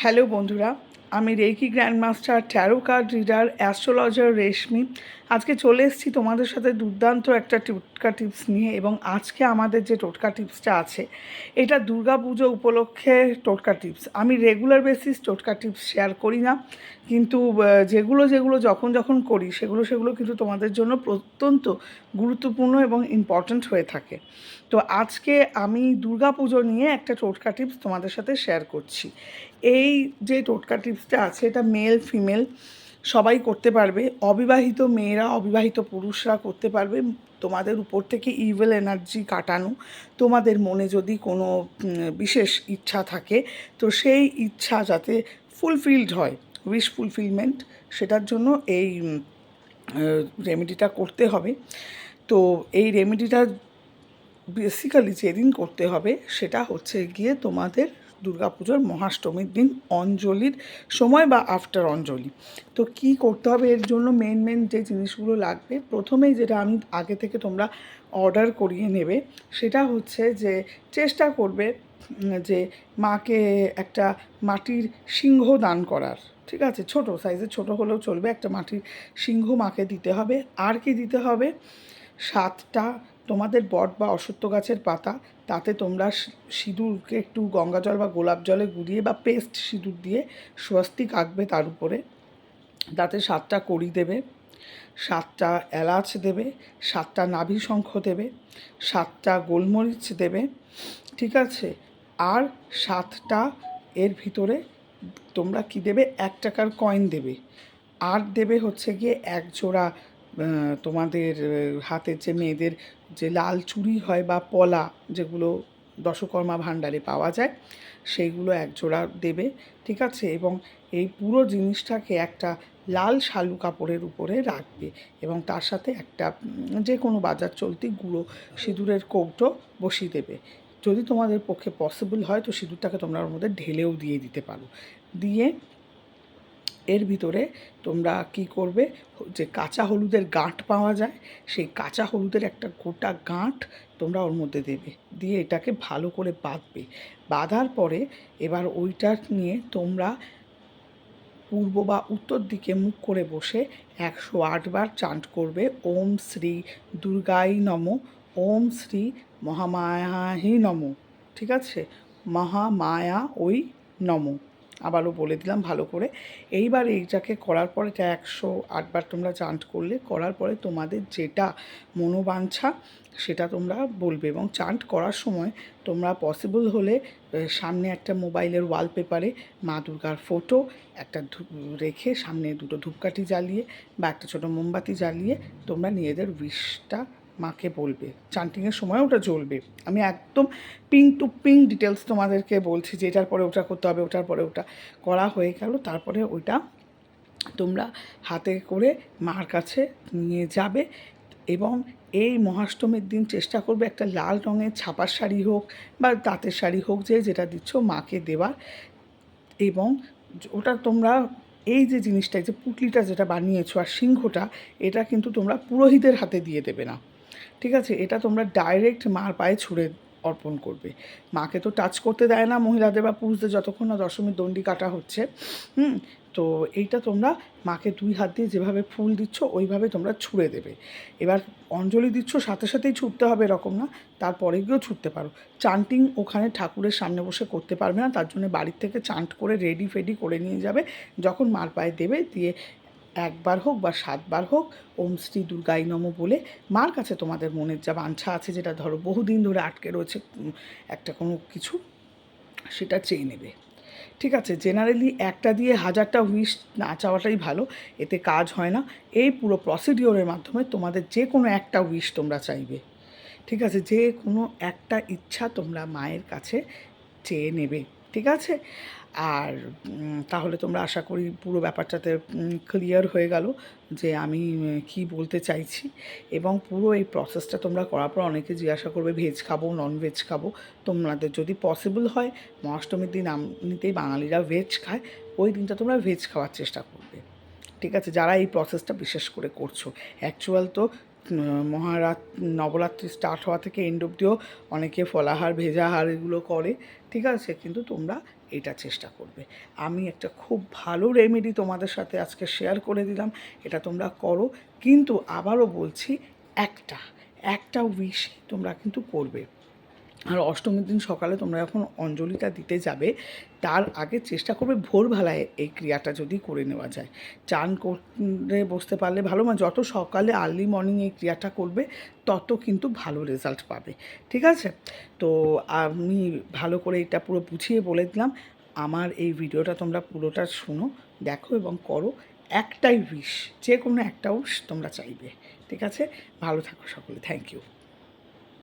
Hello বন্ধুরা, আমি reiki grandmaster, tarot card reader, astrologer Reshmi. আজকে চলে এসেছি তোমাদের সাথে দুর্দান্ত একটা টোটকা টিপস নিয়ে। এবং আজকে আমাদের যে টোটকা টিপসটা আছে, এটা দুর্গাপুজো উপলক্ষে টোটকা টিপস। আমি রেগুলার বেসিস টোটকা টিপস শেয়ার করি না, কিন্তু যেগুলো যখন করি সেগুলো কিন্তু তোমাদের জন্য অত্যন্ত গুরুত্বপূর্ণ এবং ইম্পর্ট্যান্ট হয়ে থাকে। তো আজকে আমি দুর্গাপুজো নিয়ে একটা টোটকা টিপস তোমাদের সাথে শেয়ার করছি। এই যে টোটকা টিপসটা আছে, এটা মেল ফিমেল সবাই করতে পারবে। অবিবাহিত মেয়েরা, অবিবাহিত পুরুষরা করতে পারবে। তোমাদের উপর থেকে ইভিল এনার্জি কাটানো, তোমাদের মনে যদি কোনো বিশেষ ইচ্ছা থাকে, তো সেই ইচ্ছা যাতে ফুলফিলড হয়, উইশ ফুলফিলমেন্ট, সেটার জন্য এই রেমেডিটা করতে হবে। তো এই রেমেডিটা বেসিক্যালি যেদিন করতে হবে সেটা হচ্ছে গিয়ে তোমাদের দুর্গাপুজোর মহাষ্টমীর দিন, অঞ্জলির সময় বা আফটার অঞ্জলি। তো কি করতে হবে এর জন্য? মেন যে জিনিসগুলো লাগবে, প্রথমেই যেটা আমি আগে থেকে তোমরা অর্ডার করিয়ে নেবে, সেটা হচ্ছে যে চেষ্টা করবে যে মাকে একটা মাটির সিংহ দান করার। ঠিক আছে, ছোট সাইজের, ছোট হলেও চলবে, একটা মাটির সিংহ মাকে দিতে হবে। আর কি দিতে হবে? 7টা তোমাদের বট বা অশ্বত্থ গাছের পাতা, তাতে তোমরা সিঁদুরকে একটু গঙ্গা জল বা গোলাপ জলে গুলিয়ে বা পেস্ট সিঁদুর দিয়ে স্বস্তিক আঁকবে তার উপরে। তাতে 7টা কড়ি দেবে, 7টা এলাচ দেবে, 7টা নাভি শঙ্খ দেবে, 7টা গোলমরিচ দেবে। ঠিক আছে, আর 7টা এর ভিতরে তোমরা কি দেবে? 1 টাকার কয়েন দেবে। আর দেবে হচ্ছে গিয়ে এক জোড়া তোমাদের হাতের যে মেয়েদের যে লাল চুড়ি হয় বা পলা, যেগুলো দশকর্মা ভাণ্ডারে পাওয়া যায়, সেইগুলো এক জোড়া দেবে। ঠিক আছে, এবং এই পুরো জিনিসটাকে একটা লাল শালু কাপড়ের উপরে রাখবে, এবং তার সাথে একটা যে কোনো বাজার চলতি গুঁড়ো সিঁদুরের কৌটো বসিয়ে দেবে। যদি তোমাদের পক্ষে পসিবল হয় তো সিঁদুরটাকে তোমরা ওর মধ্যে ঢেলেও দিয়ে দিতে পারো। দিয়ে এর ভিতরে তোমরা কি করবে? যে কাঁচা হলুদের গাঁট পাওয়া যায়, সেই কাঁচা হলুদের একটা গোটা গাঁট তোমরা ওর মধ্যে দেবে, দিয়ে এটাকে ভালো করে বাঁধবে। বাঁধার পরে এবার ওইটা নিয়ে তোমরা পূর্ব বা উত্তর দিকে মুখ করে বসে 108 বার চান্ট করবে, ওম শ্রী দুর্গাই নম, ওম শ্রী মহামায়াহি নম। ঠিক আছে, মহামায়া ওই নম। আবারও বলে দিলাম ভালো করে। এইবার এইটাকে করার পরে, এটা 108 বার তোমরা চান্ট করলে, করার পরে তোমাদের যেটা মনোবাঞ্ছা সেটা তোমরা বলবে। এবং চান্ট করার সময় তোমরা পসিবল হলে সামনে একটা মোবাইলের ওয়ালপেপারে মা দুর্গার ফটো একটা রেখে, সামনে দুটো ধূপকাঠি জ্বালিয়ে বা একটা ছোটো মোমবাতি জ্বালিয়ে তোমরা নিজেদের উইশটা মাকে বলবে। চান্টিংয়ের সময় ওটা জ্বলবে। আমি একদম পিং টু পিং ডিটেলস তোমাদেরকে বলছি যে এটার পরে ওটা করতে হবে, ওটার পরে ওটা করা হয়ে গেল। তারপরে ওইটা তোমরা হাতে করে মার কাছে নিয়ে যাবে। এবং এই মহাষ্টমীর দিন চেষ্টা করবে একটা লাল রঙের ছাপার শাড়ি হোক বা তাঁতের শাড়ি হোক, যে যেটা দিচ্ছ মাকে দেওয়ার। এবং ওটা তোমরা এই যে জিনিসটা, যে পুটলিটা যেটা বানিয়েছো আর সিংহটা, এটা কিন্তু তোমরা পুরোহিতের হাতে দিয়ে দেবে না। ঠিক আছে, এটা তোমরা ডাইরেক্ট মার পায়ে ছুঁড়ে অর্পণ করবে। মাকে তো টাচ করতে দেয় না মহিলাদের বা পুরুষদের, যতক্ষণ না দশমীর দণ্ডি কাটা হচ্ছে। তো এইটা তোমরা মাকে 2 হাত দিয়ে যেভাবে ফুল দিচ্ছ ওইভাবে তোমরা ছুঁড়ে দেবে। এবার অঞ্জলি দিচ্ছ, সাথে সাথেই ছুটতে হবে এরকম না, তারপরে গিয়েও ছুটতে পারো। চান্টিং ওখানে ঠাকুরের সামনে বসে করতে পারবে না, তার জন্য বাড়ির থেকে চান্ট করে রেডি ফেডি করে নিয়ে যাবে। যখন মার পায়ে দেবে, দিয়ে 1 বার হোক বা 7 বার হোক ওম শ্রী দুর্গাই নম বলে মার কাছে তোমাদের মনের যা বাঞ্ছা আছে, যেটা ধরো বহুদিন ধরে আটকে রয়েছে একটা কোনো কিছু, সেটা চেয়ে নেবে। ঠিক আছে, জেনারেলি একটা দিয়ে 1000টা উইশ না চাওয়াটাই ভালো, এতে কাজ হয় না। এই পুরো প্রসিডিওরের মাধ্যমে তোমাদের যে কোনো একটা উইশ তোমরা চাইবে। ঠিক আছে, যে কোনো একটা ইচ্ছা তোমরা মায়ের কাছে চেয়ে নেবে। ঠিক আছে, আর তাহলে তোমরা আশা করি পুরো ব্যাপারটাতে ক্লিয়ার হয়ে গেল যে আমি কি বলতে চাইছি। এবং পুরো এই প্রসেসটা তোমরা করার পর অনেকে জিজ্ঞাসা করবে ভেজ খাবো ননভেজ খাবো। তোমাদের যদি পসিবল হয়, মহাষ্টমীর দিন এমনিতেই বাঙালিরা ভেজ খায়, ওই দিনটা তোমরা ভেজ খাওয়ার চেষ্টা করবে। ঠিক আছে, যারা এই প্রসেসটা বিশেষ করে করছো। অ্যাকচুয়াল তো নবরাত্রি স্টার্ট হওয়া থেকে এন্ড অবধিও অনেকে ফলাহার ভেজাহার এগুলো করে, ঠিক আছে, কিন্তু তোমরা এটা চেষ্টা করবে। আমি একটা খুব ভালো রেমেডি তোমাদের সাথে আজকে শেয়ার করে দিলাম, এটা তোমরা করো। কিন্তু আবারও বলছি, একটা উইশ তোমরা কিন্তু করবে। আর অষ্টমীর দিন সকালে তোমরা যখন অঞ্জলিটা দিতে যাবে, তার আগে চেষ্টা করবে ভোরবেলায় এই ক্রিয়াটা যদি করে নেওয়া যায়। চান করে বসতে পারলে ভালো, মানে যত সকালে আর্লি মর্নিং এই ক্রিয়াটা করবে তত কিন্তু ভালো রেজাল্ট পাবে, ঠিক আছে? তো আমি ভালো করে এটা পুরো বুঝিয়ে বলে দিলাম। আমার এই ভিডিওটা তোমরা পুরোটা শুনো, দেখো এবং করো। একটাই উইশ, যে কোনো একটা উইশ তোমরা চাইবে, ঠিক আছে? ভালো থাকো সকলে, থ্যাংক ইউ।